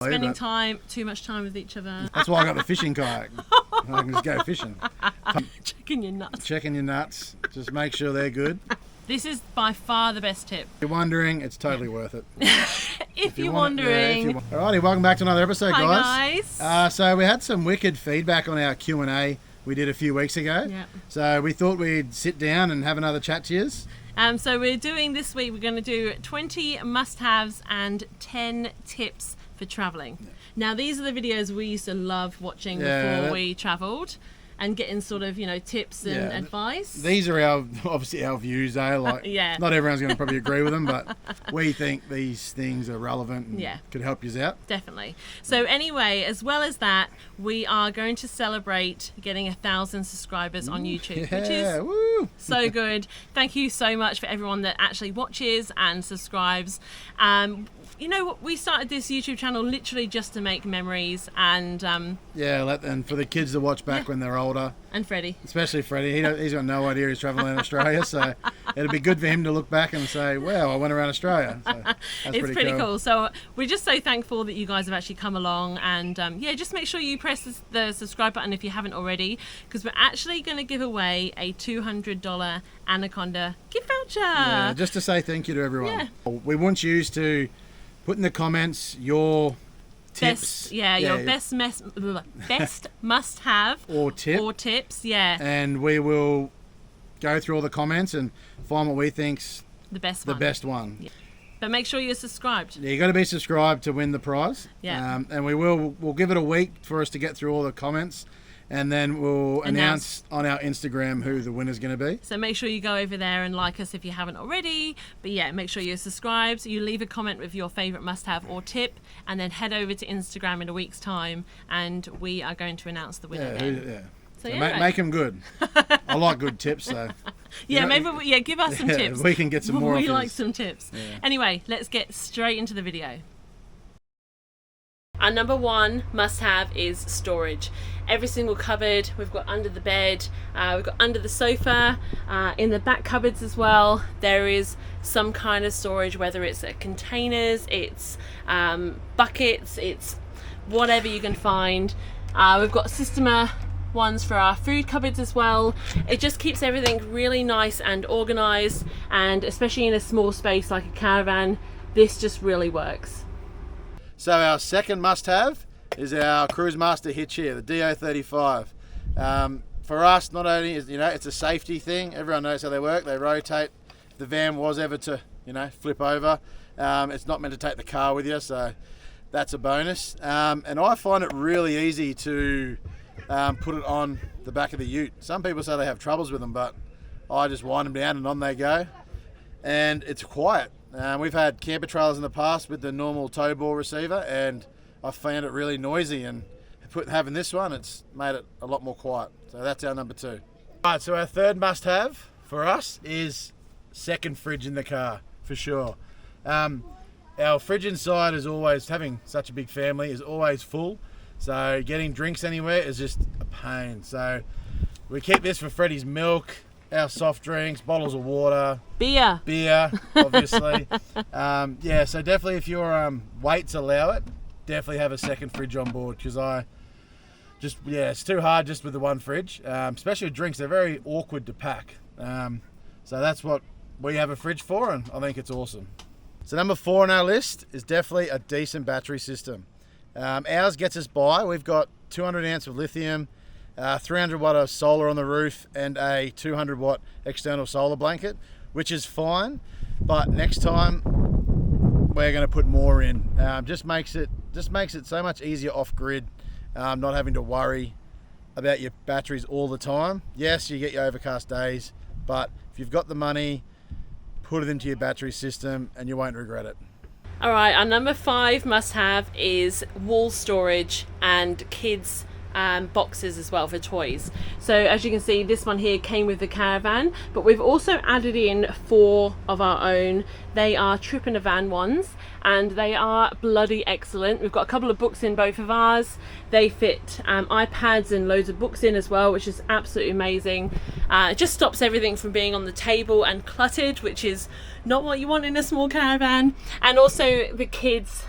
Spending too much time with each other. That's why I got the fishing kayak. I can just go fishing. Checking your nuts. Checking your nuts. Just make sure they're good. This is by far the best tip. If you're wondering, it's totally worth it. if you're wondering. Alrighty, welcome back to another episode, Hi, guys. So we had some wicked feedback on our Q&A we did a few weeks ago. Yeah. So we thought we'd sit down and have another chat to you. So we're doing this week, we're going to do 20 must-haves and 10 tips for traveling. Yeah. Now these are the videos we used to love watching before we travelled and getting sort of, tips and advice. These are obviously our views, like not everyone's going to probably agree with them, but we think these things are relevant and could help you out. Definitely. So anyway, as well as that, we are going to celebrate getting 1,000 subscribers on YouTube, which is so good. Thank you so much for everyone that actually watches and subscribes. We started this YouTube channel literally just to make memories and and for the kids to watch back when they're older. And Freddie. Especially Freddie. He's got no idea he's travelling in Australia, so it'd be good for him to look back and say, wow, I went around Australia. So that's it's pretty cool. So we're just so thankful that you guys have actually come along and just make sure you press the subscribe button if you haven't already, because we're actually going to give away a $200 Anaconda gift voucher. Yeah, just to say thank you to everyone. Yeah. We want you to put in the comments your tips. Best must-have or tips. And we will go through all the comments and find what we think's the best one. Yeah. But make sure you're subscribed. Yeah, you got to be subscribed to win the prize. Yeah. And we'll give it a week for us to get through all the comments. And then we'll announce on our Instagram who the winner's going to be. So make sure you go over there and like us if you haven't already. But make sure you're subscribed. You leave a comment with your favourite must-have or tip, and then head over to Instagram in a week's time, and we are going to announce the winner. So make them good. I like good tips, so. Give us some tips. We can get some more. We like some tips. Yeah. Anyway, let's get straight into the video. Our number one must-have is storage. Every single cupboard, we've got under the bed, we've got under the sofa, in the back cupboards as well, there is some kind of storage, whether it's containers, it's buckets, it's whatever you can find. We've got Stegmar ones for our food cupboards as well. It just keeps everything really nice and organised, and especially in a small space like a caravan, this just really works. So our second must-have is our Cruise Master hitch here, the DO35. For us, not only is it's a safety thing. Everyone knows how they work. They rotate. If the van was ever to flip over, it's not meant to take the car with you, so that's a bonus. And I find it really easy to put it on the back of the ute. Some people say they have troubles with them, but I just wind them down and on they go. And it's quiet. We've had camper trailers in the past with the normal tow ball receiver, and I found it really noisy, and having this one, it's made it a lot more quiet. So that's our number two. All right, so our third must-have for us is second fridge in the car, for sure. Our fridge inside is always, having such a big family, is always full. So getting drinks anywhere is just a pain. So we keep this for Freddie's milk, our soft drinks, bottles of water, beer, obviously. So definitely if your weights allow it, definitely have a second fridge on board, because it's too hard just with the one fridge, especially with drinks. They're very awkward to pack. So that's what we have a fridge for, and I think it's awesome. So number 4 on our list is definitely a decent battery system. Ours gets us by. We've got 200 amps of lithium, 300 watt of solar on the roof, and a 200 watt external solar blanket, which is fine, but next time we're going to put more in. Just makes it so much easier off grid, not having to worry about your batteries all the time. Yes, you get your overcast days, but if you've got the money, put it into your battery system and you won't regret it. All right, our number 5 must-have is wall storage and kids boxes as well for toys. So as you can see, this one here came with the Caravan, but we've also added in 4 of our own. They are Trip in a Van ones, and they are bloody excellent. We've got a couple of books in both of ours. They fit iPads and loads of books in as well, which is absolutely amazing. It just stops everything from being on the table and cluttered, which is not what you want in a small caravan. And also the kids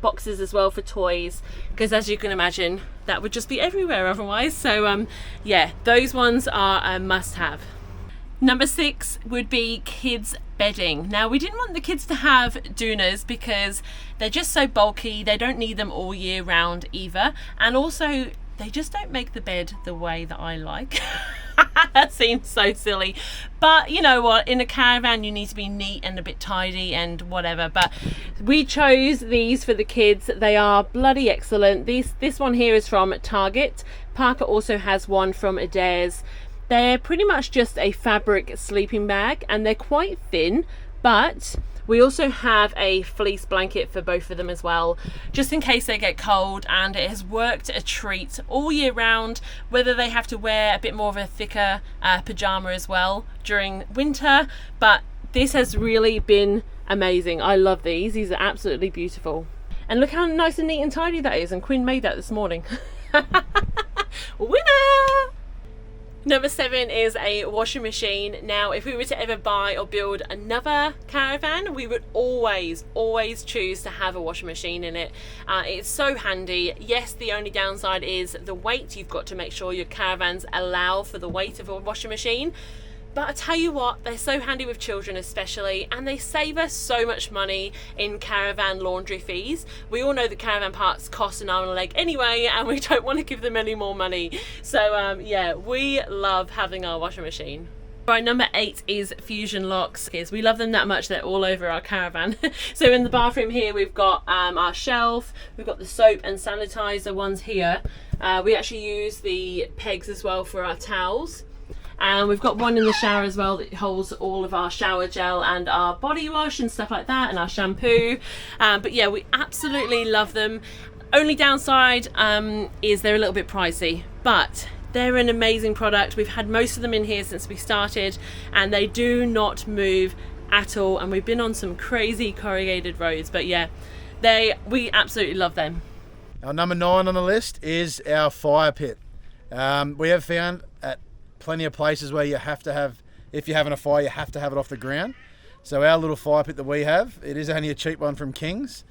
boxes as well for toys, because as you can imagine, that would just be everywhere otherwise. So yeah, those ones are a must-have. Number 6 would be kids bedding. Now, we didn't want the kids to have doonas because they're just so bulky. They don't need them all year round either, and also they just don't make the bed the way that I like. That seems so silly, but you know what, in a caravan you need to be neat and a bit tidy and whatever. But we chose these for the kids. They are bloody excellent. This one here is from Target. Parker also has one from Adair's. They're pretty much just a fabric sleeping bag, and they're quite thin, but we also have a fleece blanket for both of them as well, just in case they get cold, and it has worked a treat all year round, whether they have to wear a bit more of a thicker pyjama as well during winter. But this has really been amazing. I love these. These are absolutely beautiful. And look how nice and neat and tidy that is, and Quinn made that this morning. Winner! Number 7 is a washing machine. Now, if we were to ever buy or build another caravan, we would always choose to have a washing machine in it. It's so handy. Yes, the only downside is the weight. You've got to make sure your caravans allow for the weight of a washing machine. But I tell you what, they're so handy with children especially, and they save us so much money in caravan laundry fees. We all know that caravan parts cost an arm and a leg anyway, and we don't want to give them any more money. So yeah, we love having our washing machine. Right, number 8 is fusion locks. We love them that much, they're all over our caravan. So in the bathroom here, we've got our shelf, we've got the soap and sanitizer ones here. We actually use the pegs as well for our towels. And we've got one in the shower as well that holds all of our shower gel and our body wash and stuff like that, and our shampoo. But yeah, we absolutely love them. Only downside is they're a little bit pricey, but they're an amazing product. We've had most of them in here since we started, and they do not move at all. And we've been on some crazy corrugated roads, but yeah, we absolutely love them. Our number 9 on the list is our fire pit. We have found at plenty of places where you have to have, if you're having a fire, you have to have it off the ground. So our little fire pit that we have, it is only a cheap one from King's,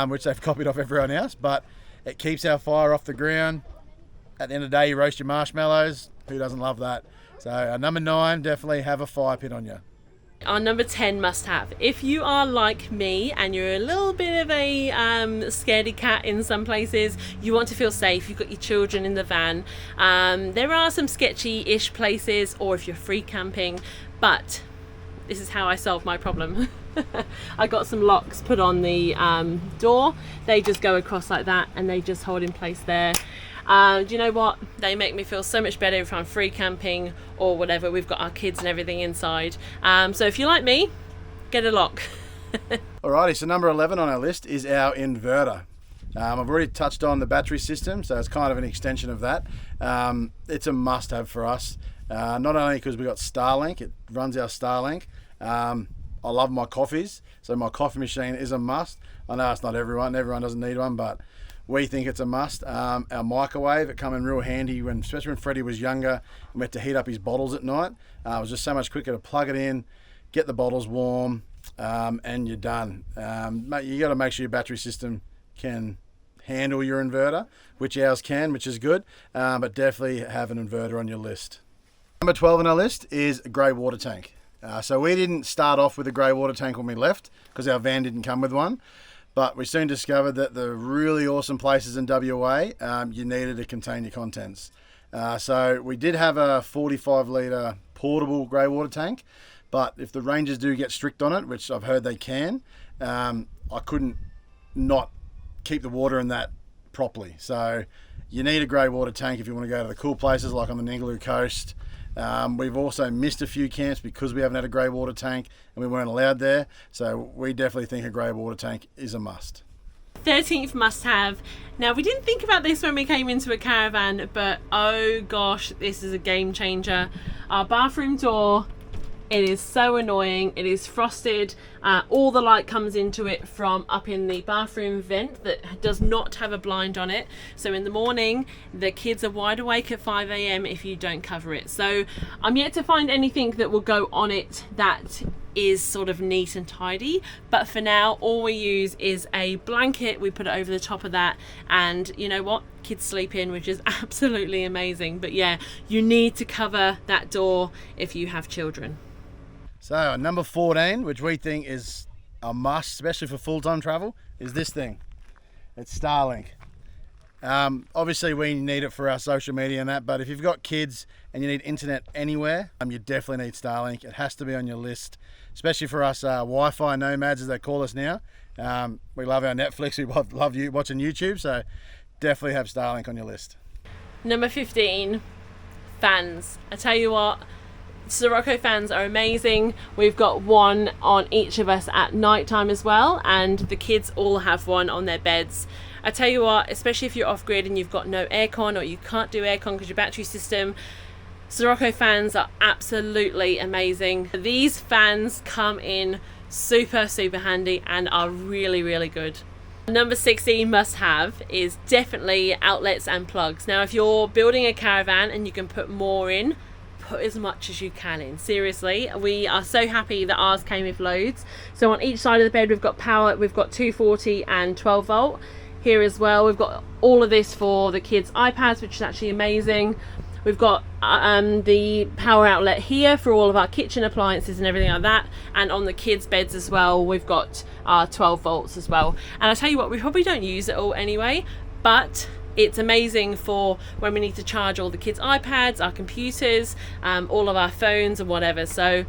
which they've copied off everyone else, but it keeps our fire off the ground. At the end of the day, you roast your marshmallows. Who doesn't love that? So our number 9, definitely have a fire pit on you. Our number 10 must have. If you are like me and you're a little bit of a scaredy cat in some places, you want to feel safe, you've got your children in the van. There are some sketchy-ish places, or if you're free camping, but this is how I solved my problem. I got some locks put on the door. They just go across like that and they just hold in place there. Do you know what? They make me feel so much better if I'm free camping or whatever. We've got our kids and everything inside. So if you like me, get a lock. Alrighty, so number 11 on our list is our inverter. I've already touched on the battery system, so it's kind of an extension of that. It's a must-have for us. Not only because we got Starlink, it runs our Starlink. I love my coffees, so my coffee machine is a must. I know it's not everyone doesn't need one, but we think it's a must. Our microwave, it come in real handy, especially when Freddie was younger and we had to heat up his bottles at night. It was just so much quicker to plug it in, get the bottles warm, and you're done. You got to make sure your battery system can handle your inverter, which ours can, which is good, but definitely have an inverter on your list. Number 12 on our list is a grey water tank. So we didn't start off with a grey water tank when we left because our van didn't come with one. But we soon discovered that the really awesome places in WA, you needed to contain your contents. So we did have a 45 litre portable grey water tank, but if the rangers do get strict on it, which I've heard they can, I couldn't not keep the water in that properly. So you need a grey water tank if you want to go to the cool places like on the Ningaloo coast. We've also missed a few camps because we haven't had a grey water tank and we weren't allowed there. So we definitely think a grey water tank is a must. 13th must have. Now, we didn't think about this when we came into a caravan, but oh gosh, this is a game changer. Our bathroom door, it is so annoying. It is frosted. All the light comes into it from up in the bathroom vent that does not have a blind on it. So in the morning, the kids are wide awake at 5 AM if you don't cover it. So I'm yet to find anything that will go on it that is sort of neat and tidy. But for now, all we use is a blanket. We put it over the top of that, and you know what, kids sleep in, which is absolutely amazing. But yeah, you need to cover that door if you have children. So number 14, which we think is a must, especially for full-time travel, is this thing. It's Starlink. Obviously we need it for our social media and that, but if you've got kids and you need internet anywhere, you definitely need Starlink. It has to be on your list, especially for us Wi-Fi nomads, as they call us now. We love our Netflix, we love you watching YouTube, so definitely have Starlink on your list. Number 15, fans. I tell you what, Sirocco fans are amazing. We've got one on each of us at night time as well, and the kids all have one on their beds. I tell you what, especially if you're off-grid and you've got no aircon, or you can't do aircon because your battery system, Sirocco fans are absolutely amazing. These fans come in super handy and are really good. Number 16 must have is definitely outlets and plugs. Now if you're building a caravan and you can put more in, put as much as you can in. Seriously, we are so happy that ours came with loads. So on each side of the bed we've got power, we've got 240 and 12 volt. Here as well, we've got all of this for the kids' iPads, which is actually amazing. We've got the power outlet here for all of our kitchen appliances and everything like that. And on the kids' beds as well, we've got 12 volts as well. And I tell you what, we probably don't use it all anyway, but it's amazing for when we need to charge all the kids' iPads, our computers, all of our phones and whatever. So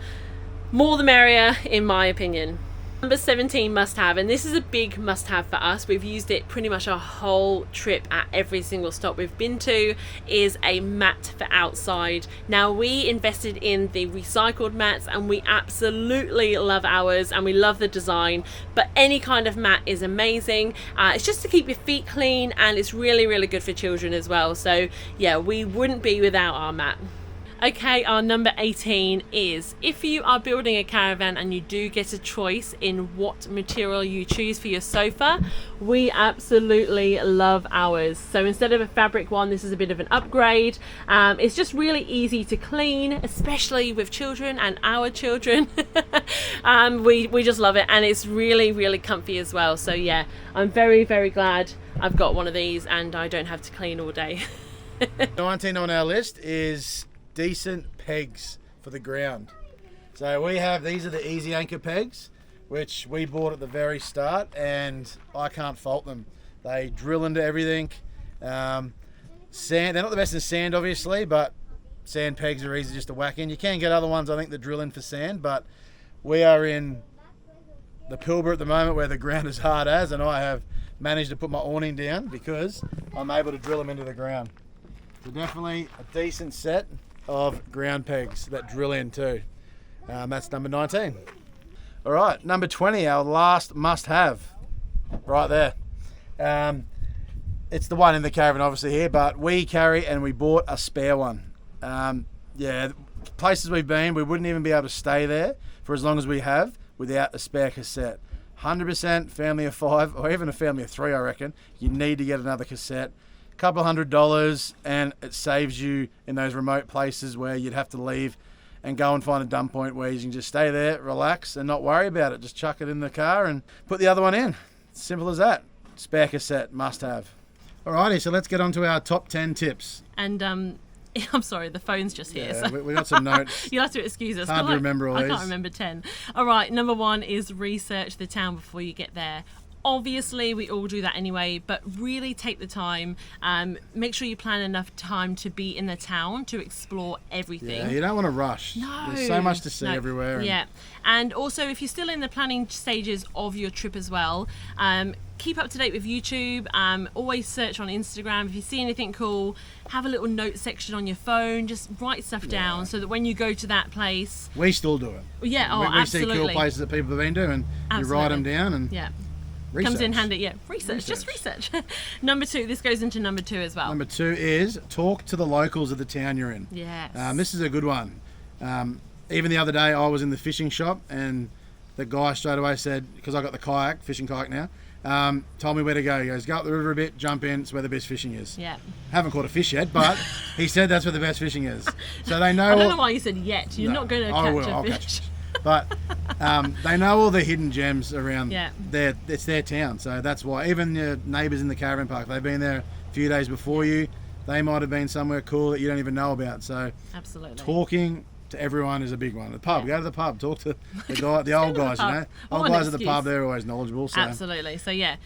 more the merrier, in my opinion. Number 17 must have, and this is a big must have for us, we've used it pretty much our whole trip at every single stop we've been to, is a mat for outside. Now we invested in the recycled mats and we absolutely love ours and we love the design, but any kind of mat is amazing. It's just to keep your feet clean, and it's really good for children as well. So yeah, we wouldn't be without our mat. Okay, our number 18 is, if you are building a caravan and you do get a choice in what material you choose for your sofa, we absolutely love ours. So instead of a fabric one, this is a bit of an upgrade. It's just really easy to clean, especially with children and our children. We just love it, and it's really comfy as well. So yeah, I'm very glad I've got one of these and I don't have to clean all day. 19 on our list is decent pegs for the ground. So we have, these are the easy anchor pegs, which we bought at the very start, and I can't fault them. They drill into everything. Sand, they're not the best in sand obviously, but sand pegs are easy just to whack in. You can get other ones I think that drill in for sand, but we are in the Pilbara at the moment where the ground is hard as, and I have managed to put my awning down because I'm able to drill them into the ground. So definitely a decent set of ground pegs that drill in too. That's number 19. All right, number 20, our last must-have, right there. It's the one in the caravan obviously here, but we carry and we bought a spare one. Yeah, places we've been, we wouldn't even be able to stay there for as long as we have without a spare cassette. 100% family of 5 or even a family of 3, I reckon. You need to get another cassette. Couple $100, and it saves you in those remote places where you'd have to leave and go and find a dump point where you can just stay there, relax and not worry about it. Just chuck it in the car and put the other one in. Simple as that. Spare cassette, must have. Alrighty, so let's get on to our top 10 tips. And I'm sorry, the phone's just here. Yeah, so we got some notes. You'll have to excuse us. Hard to remember all these. I can't remember 10. All right, number 1 is research the town before you get there. Obviously, we all do that anyway, but really take the time. Make sure you plan enough time to be in the town to explore everything. Yeah, you don't want to rush. No. There's so much to see everywhere. Yeah, and also if you're still in the planning stages of your trip as well, keep up to date with YouTube. Always search on Instagram. If you see anything cool, have a little note section on your phone. Just write stuff down so that when you go to that place... We still do it. Yeah, we absolutely. see cool places that people have been to, and you write them down and... Yeah. Research. Comes in handy, yeah. Research. Just research. Number 2, this goes into number 2 as well. Number 2 is talk to the locals of the town you're in. Yes. This is a good one. Even the other day I was in the fishing shop and the guy straight away said, because I got the fishing kayak now, told me where to go. He goes, go up the river a bit, jump in, it's where the best fishing is. Yeah. Haven't caught a fish yet, but he said that's where the best fishing is. So they know. I don't know why you said yet. You're not going to catch a fish. I'll catch But they know all the hidden gems around. Yeah. It's their town, so that's why. Even your neighbours in the caravan park, they've been there a few days before you. They might have been somewhere cool that you don't even know about. So Absolutely. talking to everyone is a big one. The pub, go to the pub, talk to the old guys. You know, old guys at the pub, they're always knowledgeable. So. Absolutely. So yeah.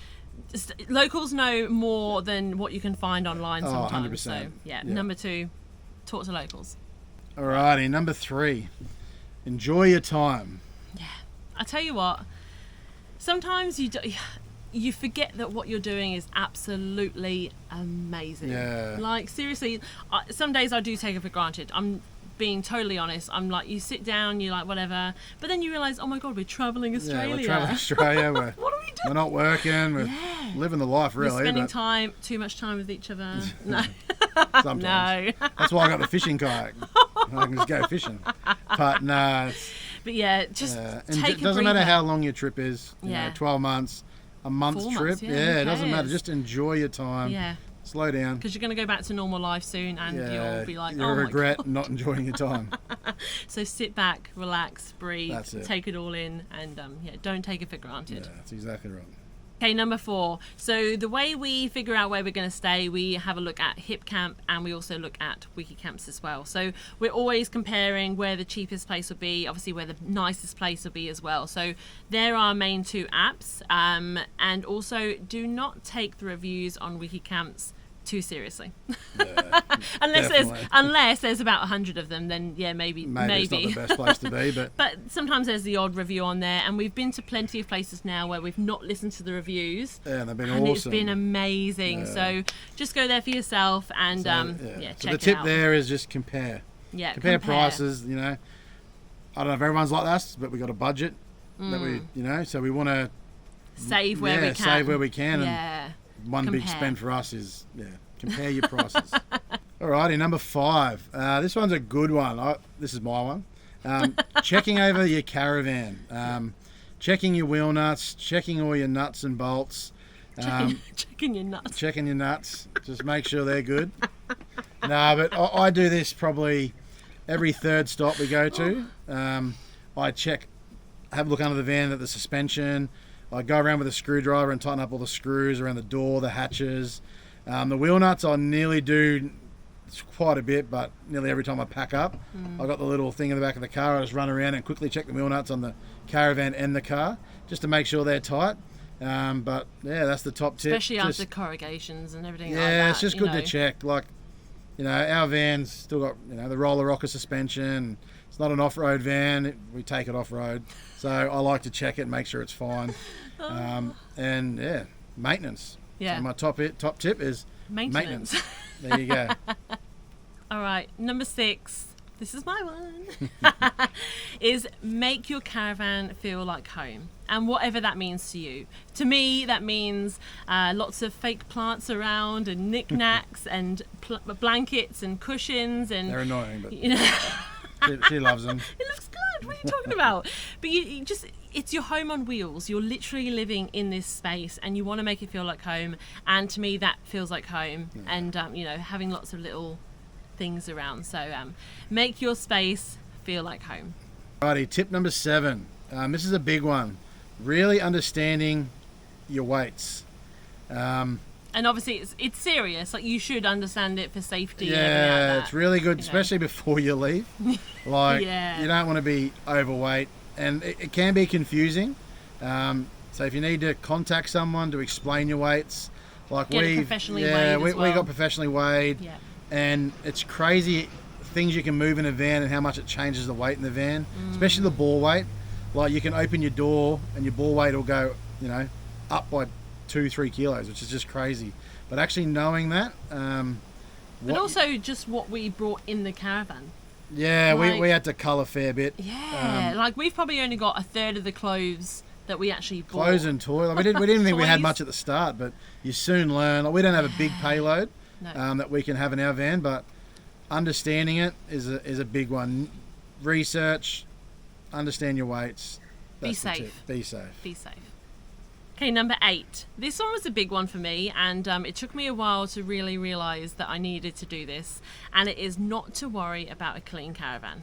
Locals know more than what you can find online sometimes. 100%. So number 2, talk to locals. Alrighty, number 3, enjoy your time. Yeah, I tell you what, sometimes you forget that what you're doing is absolutely amazing. Yeah. Like seriously, some days I do take it for granted. I'm being totally honest. I'm like, you sit down, you're like, whatever, but then you realise, oh my god, we're travelling Australia. Yeah, we're travelling Australia. What are we doing? We're not working. We're living the life, really. We're spending too much time with each other. No. Sometimes. No. That's why I got the fishing kayak. I can just go fishing. But no. But yeah, just take it doesn't matter how long your trip is. You know, 12 months, a month's 4 trip. months, It doesn't matter. Just enjoy your time. Yeah. Slow down. Because you're going to go back to normal life soon, and you'll be like, you'll regret not enjoying your time. So sit back, relax, breathe, That's it. take it all in, and don't take it for granted. Yeah, that's exactly right. Okay, number 4. So the way we figure out where we're going to stay, we have a look at Hip Camp, and we also look at Wiki Camps as well. So we're always comparing where the cheapest place will be, obviously where the nicest place will be as well. So there are our main 2 apps, and also do not take the reviews on Wiki Camps too seriously. Yeah, unless there's about 100 of them, then maybe it's not the best place to be, but sometimes there's the odd review on there, and we've been to plenty of places now where we've not listened to the reviews, and they've been and awesome. It's been amazing. So just go there for yourself and check it out. So the tip there is just compare prices. You know, I don't know if everyone's like us, but we got a budget that we so we want to save where we can. And one big spend for us is compare your prices. Alrighty, number 5. This one's a good one. This is my one. Checking over your caravan, checking your wheel nuts, checking all your nuts and bolts. Checking your nuts. Checking your nuts. Just make sure they're good. No, but I do this probably every 3rd stop we go to. I have a look under the van at the suspension. I go around with a screwdriver and tighten up all the screws around the door, the hatches. The wheel nuts I nearly do quite a bit, but nearly every time I pack up, I got the little thing in the back of the car. I just run around and quickly check the wheel nuts on the caravan and the car, just to make sure they're tight. But that's the top tip. Especially after corrugations and everything like that. Yeah, it's just good to check. Like, our van's still got, the roller rocker suspension. It's not an off-road van. We take it off-road. So I like to check it and make sure it's fine. And maintenance. Yeah. So my top tip is maintenance. There you go. All right, number 6. This is my one. Is make your caravan feel like home. And whatever that means to you. To me, that means lots of fake plants around and knickknacks and blankets and cushions. And they're annoying, but she loves them. It looks good. What are you talking about? But you just, it's your home on wheels. You're literally living in this space, and you want to make it feel like home. And to me, that feels like home. Yeah. And having lots of little things around. So make your space feel like home. Righty, tip number 7. This is a big one. Really understanding your weights. And obviously it's serious. Like, you should understand it for safety. Yeah, and everything like that, it's really good, especially before you leave. Like, you don't want to be overweight, and it can be confusing. So if you need to contact someone to explain your weights, like we got professionally weighed, and it's crazy things you can move in a van and how much it changes the weight in the van, especially the ball weight. Like, you can open your door and your ball weight will go, up by 2-3 kilos, which is just crazy. But actually knowing that, but also just what we brought in the caravan. Yeah, we had to cull a fair bit. Yeah, like we've probably only got 1/3 of the clothes that we actually bought. Clothes and toys. Like, we didn't think we had much at the start, but you soon learn. Like, we don't have a big payload that we can have in our van, but understanding it is a big one. Research, understand your weights. Be safe. Be safe. Be safe. Okay, number 8. This one was a big one for me, and it took me a while to really realise that I needed to do this, and it is not to worry about a clean caravan.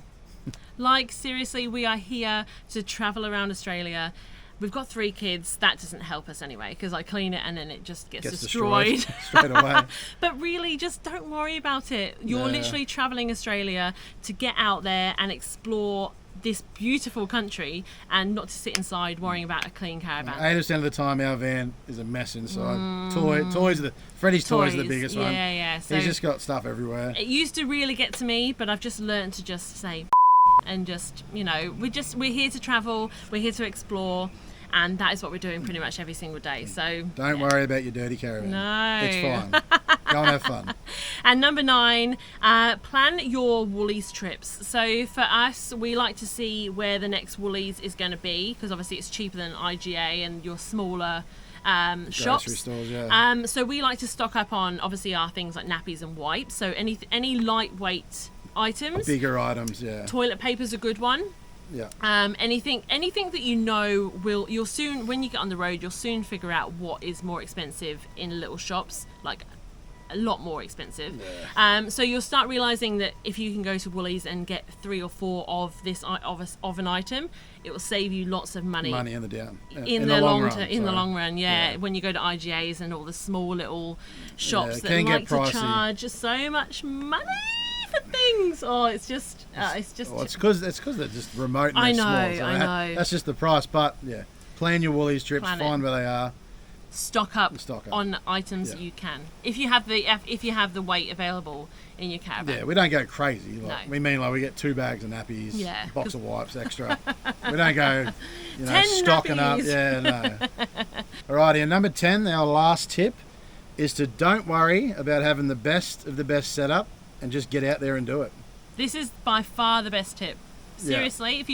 Like, seriously, we are here to travel around Australia. We've got 3 kids. That doesn't help us anyway, because I clean it and then it just gets destroyed. Straight away. But really, just don't worry about it. You're literally traveling Australia to get out there and explore this beautiful country, and not to sit inside worrying about a clean caravan. 80% of the time our van is a mess inside. Freddie's toys are the biggest one. Yeah. So he's just got stuff everywhere. It used to really get to me, but I've just learned to just say and just, you know, we're here to travel, we're here to explore, and that is what we're doing pretty much every single day. So don't worry about your dirty caravan. No, it's fine. Go and have fun. And number 9, plan your Woolies trips. So for us, we like to see where the next Woolies is going to be, because obviously it's cheaper than IGA and your smaller shops. Grocery stores, yeah. So we like to stock up on obviously our things like nappies and wipes. So any lightweight items, bigger items, yeah. Toilet paper's a good one. Yeah. Anything that you know you'll soon, when you get on the road, you'll soon figure out what is more expensive in little shops, like a lot more expensive. Yeah. So you'll start realizing that if you can go to Woolies and get 3 or 4 of an item, it will save you lots of money. Money in the down. In the long run, yeah. When you go to IGAs and all the small little shops that like to charge so much money for things. Oh, it's just. Well, it's because they're just remote. And I know. I know. That's just the price, but yeah. Plan your Woolies trips. Find where they are. Stock up on items that you can. If you have the weight available in your caravan. Yeah, we don't go crazy. No. We mean like we get 2 bags of nappies, a box of wipes extra. We don't go, 10 stocking nappies. up. Yeah, no. Alrighty, and number 10, our last tip is to don't worry about having the best of the best setup and just get out there and do it. This is by far the best tip. Seriously, if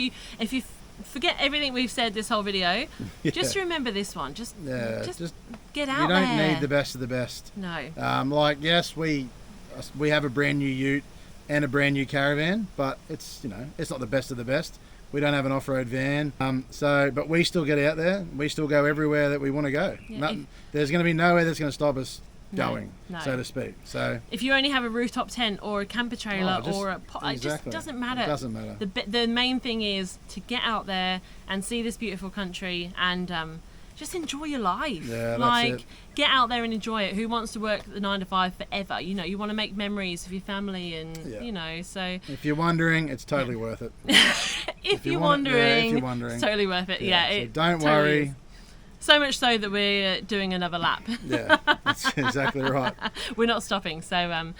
you forget everything we've said this whole video, just remember this one. Just get out there. You don't need the best of the best. No. Yes, we have a brand new ute and a brand new caravan, but it's not the best of the best. We don't have an off-road van, but we still get out there. We still go everywhere that we want to go. Yeah, there's going to be nowhere that's going to stop us going, so to speak. So if you only have a rooftop tent or a camper trailer or it just doesn't matter. It doesn't matter. The main thing is to get out there and see this beautiful country and just enjoy your life. Yeah, that's it. Get out there and enjoy it. Who wants to work the 9 to 5 forever? You want to make memories with your family and so if you're wondering, it's totally worth it. if you're wondering, it's totally worth it. So don't worry. Is. So much so that we're doing another lap. Yeah, that's exactly right. We're not stopping. So,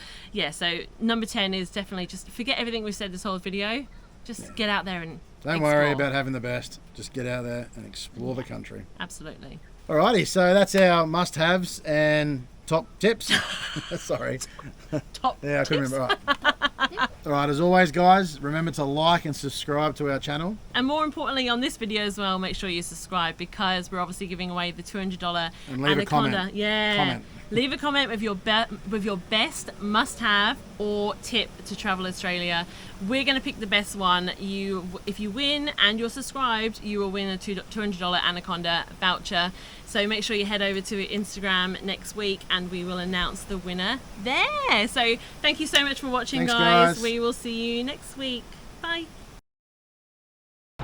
so number 10 is definitely just forget everything we've said this whole video. Just get out there and don't worry about having the best. Just get out there and explore the country. Absolutely. Alrighty, so that's our must-haves and top tips. Sorry. Top I couldn't remember. Right. Alright, as always, guys, remember to like and subscribe to our channel. And more importantly, on this video as well, make sure you subscribe, because we're obviously giving away the $200 and leave a comment. Yeah. Leave a comment with your best must-have or tip to travel Australia. We're going to pick the best one. If you win and you're subscribed, you will win a $200 Anaconda voucher. So make sure you head over to Instagram next week and we will announce the winner there. So thank you so much for watching. Thanks, guys. We will see you next week. Bye.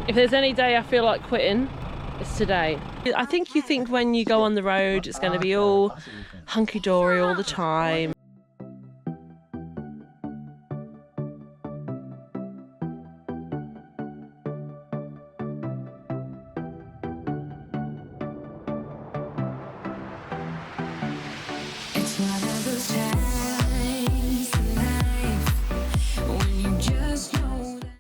If there's any day I feel like quitting, it's today. I think you think when you go on the road it's going to be all hunky-dory all the time.